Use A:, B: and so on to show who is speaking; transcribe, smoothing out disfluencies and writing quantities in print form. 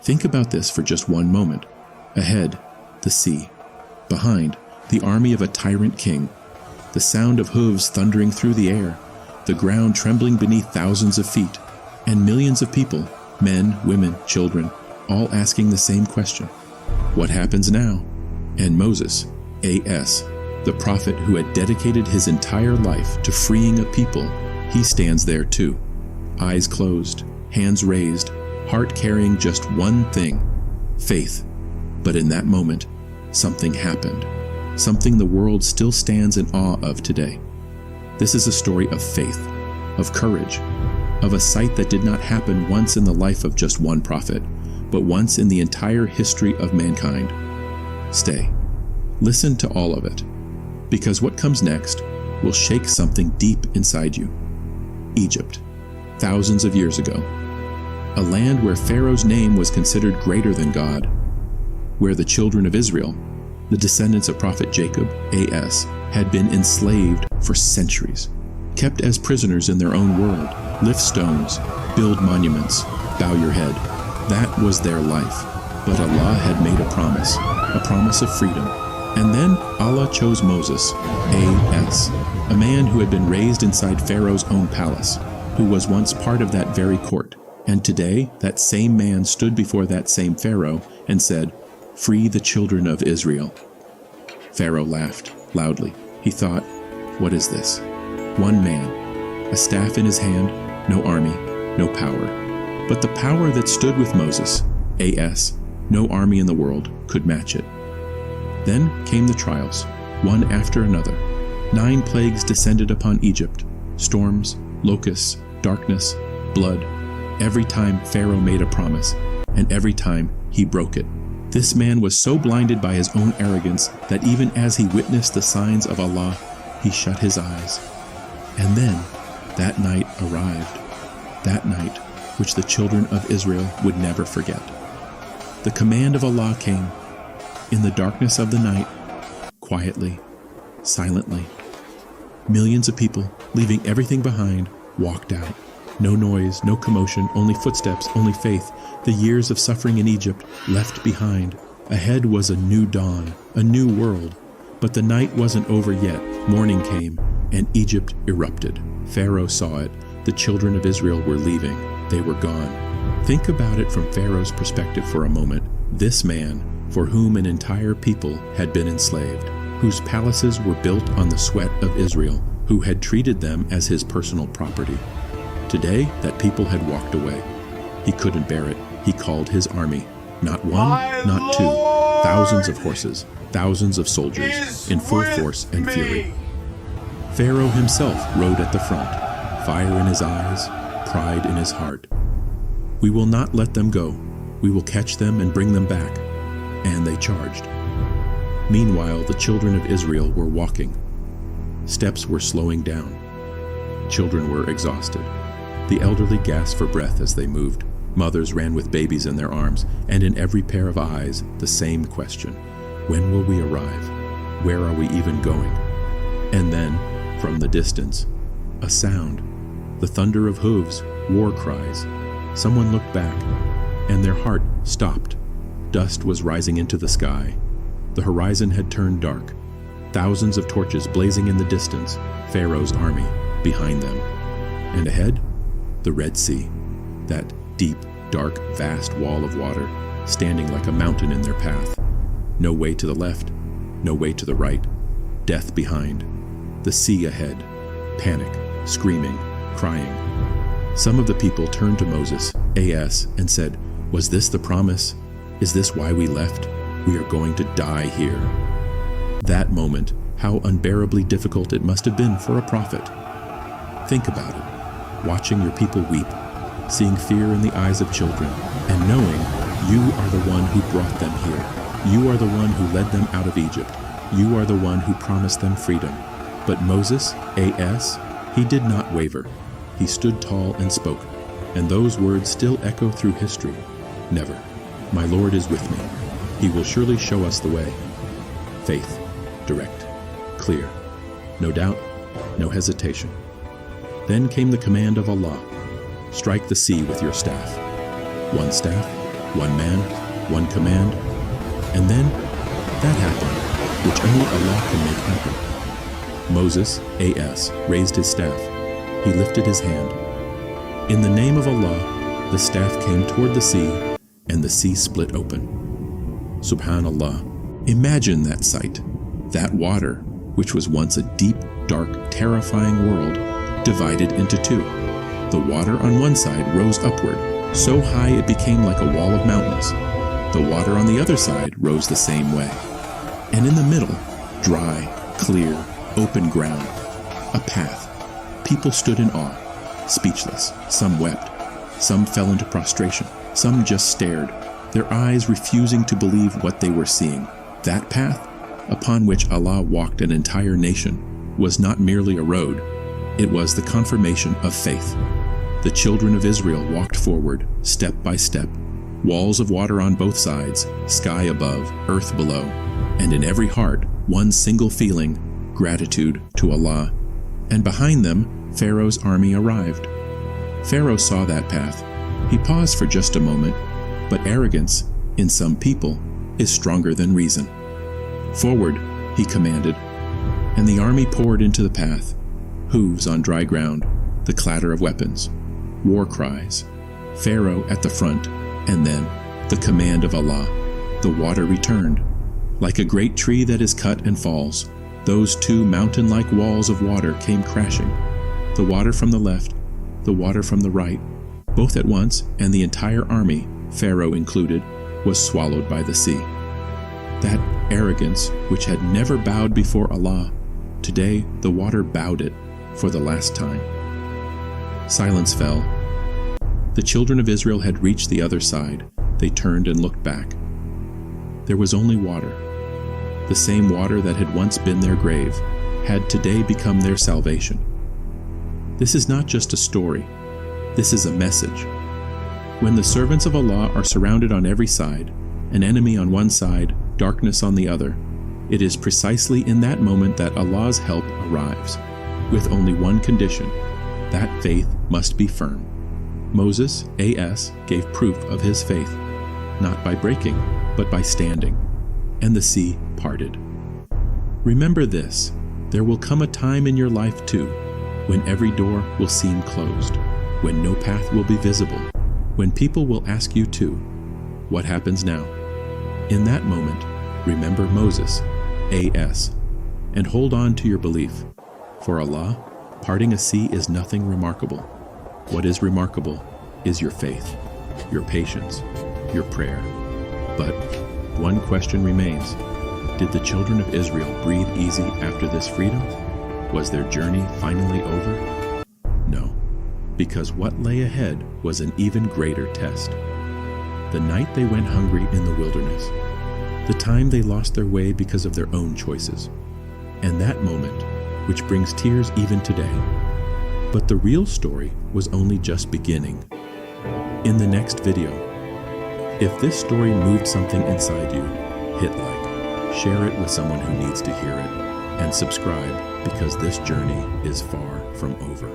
A: Think about this for just one moment. Ahead, the sea. Behind, the army of a tyrant king. The sound of hooves thundering through the air. The ground trembling beneath thousands of feet. And millions of people, men, women, children, all asking the same question. What happens now? And Moses, A.S., the prophet who had dedicated his entire life to freeing a people, he stands there too. Eyes closed, hands raised, heart carrying just one thing, faith. But in that moment, something happened. Something the world still stands in awe of today. This is a story of faith, of courage, of a sight that did not happen once in the life of just one prophet, but once in the entire history of mankind. Stay. Listen to all of it, because what comes next will shake something deep inside you. Egypt, thousands of years ago. A land where Pharaoh's name was considered greater than God, where the children of Israel, the descendants of Prophet Jacob, A.S., had been enslaved for centuries, kept as prisoners in their own world, lift stones, build monuments, bow your head. That was their life. But Allah had made a promise of freedom. And then Allah chose Moses, A.S., a man who had been raised inside Pharaoh's own palace, who was once part of that very court. And today, that same man stood before that same Pharaoh and said, "Free the children of Israel." Pharaoh laughed loudly. He thought, what is this? One man, a staff in his hand, no army, no power. But the power that stood with Moses, A.S., no army in the world could match it. Then came the trials, one after another. 9 plagues descended upon Egypt, storms, locusts, darkness, blood. Every time Pharaoh made a promise, and every time he broke it. This man was so blinded by his own arrogance that even as he witnessed the signs of Allah, he shut his eyes. And then, that night arrived. That night, which the children of Israel would never forget. The command of Allah came. In the darkness of the night, quietly, silently, millions of people, leaving everything behind, walked out. No noise, no commotion, only footsteps, only faith. The years of suffering in Egypt left behind. Ahead was a new dawn, a new world. But the night wasn't over yet. Morning came, and Egypt erupted. Pharaoh saw it. The children of Israel were leaving. They were gone. Think about it from Pharaoh's perspective for a moment. This man, for whom an entire people had been enslaved, whose palaces were built on the sweat of Israel, who had treated them as his personal property. Today, that people had walked away. He couldn't bear it. He called his army. Not one, not two. Thousands of horses, thousands of soldiers, in full force and fury. Pharaoh himself rode at the front, fire in his eyes, pride in his heart. We will not let them go. We will catch them and bring them back. And they charged. Meanwhile, the children of Israel were walking. Steps were slowing down. Children were exhausted. The elderly gasped for breath as they moved. Mothers ran with babies in their arms, and in every pair of eyes, the same question. When will we arrive? Where are we even going? And then, from the distance, a sound. The thunder of hooves, war cries. Someone looked back, and their heart stopped. Dust was rising into the sky. The horizon had turned dark. Thousands of torches blazing in the distance, Pharaoh's army behind them. And ahead, the Red Sea, that deep, dark, vast wall of water, standing like a mountain in their path. No way to the left, no way to the right. Death behind. The sea ahead. Panic, screaming, crying. Some of the people turned to Moses, A.S., and said, "Was this the promise? Is this why we left? We are going to die here." That moment, how unbearably difficult it must have been for a prophet. Think about it. Watching your people weep, seeing fear in the eyes of children, and knowing you are the one who brought them here. You are the one who led them out of Egypt. You are the one who promised them freedom. But Moses, A.S., he did not waver. He stood tall and spoke, and those words still echo through history. Never. My Lord is with me. He will surely show us the way. Faith, direct, clear. No doubt, no hesitation. Then came the command of Allah. Strike the sea with your staff. One staff, One man, one command, and then that happened, which only Allah can make happen. Moses, A.S., raised his staff. He lifted his hand. In the name of Allah, the staff came toward the sea, and the sea split open. Subhanallah. Imagine that sight. That water, which was once a deep, dark, terrifying world, divided into two. The water on one side rose upward, so high it became like a wall of mountains. The water on the other side rose the same way. And in the middle, dry, clear, open ground, a path. People stood in awe, speechless. Some wept. Some fell into prostration. Some just stared, their eyes refusing to believe what they were seeing. That path, upon which Allah walked an entire nation, was not merely a road. It was the confirmation of faith. The children of Israel walked forward, step by step, walls of water on both sides, sky above, earth below, and in every heart, one single feeling, gratitude to Allah. And behind them, Pharaoh's army arrived. Pharaoh saw that path. He paused for just a moment, but arrogance, in some people, is stronger than reason. Forward, he commanded, and the army poured into the path, hooves on dry ground, the clatter of weapons, war cries, Pharaoh at the front, and then the command of Allah. The water returned. Like a great tree that is cut and falls, those two mountain-like walls of water came crashing. The water from the left, the water from the right, both at once, and the entire army, Pharaoh included, was swallowed by the sea. That arrogance, which had never bowed before Allah, today the water bowed it for the last time. Silence fell. The children of Israel had reached the other side. They turned and looked back. There was only water. The same water that had once been their grave had today become their salvation. This is not just a story. This is a message. When the servants of Allah are surrounded on every side, an enemy on one side, darkness on the other, it is precisely in that moment that Allah's help arrives, with only one condition: that faith must be firm. Moses, A.S., gave proof of his faith, not by breaking, but by standing, and the sea parted. Remember this: there will come a time in your life too, when every door will seem closed, when no path will be visible, when people will ask you to, what happens now? In that moment, remember Moses, A.S., and hold on to your belief. For Allah, parting a sea is nothing remarkable. What is remarkable is your faith, your patience, your prayer. But one question remains: did the children of Israel breathe easy after this freedom? Was their journey finally over? No, because what lay ahead was an even greater test. The night they went hungry in the wilderness, the time they lost their way because of their own choices, and that moment, which brings tears even today. But the real story was only just beginning. In the next video, if this story moved something inside you, hit like, share it with someone who needs to hear it, and subscribe, because this journey is far from over.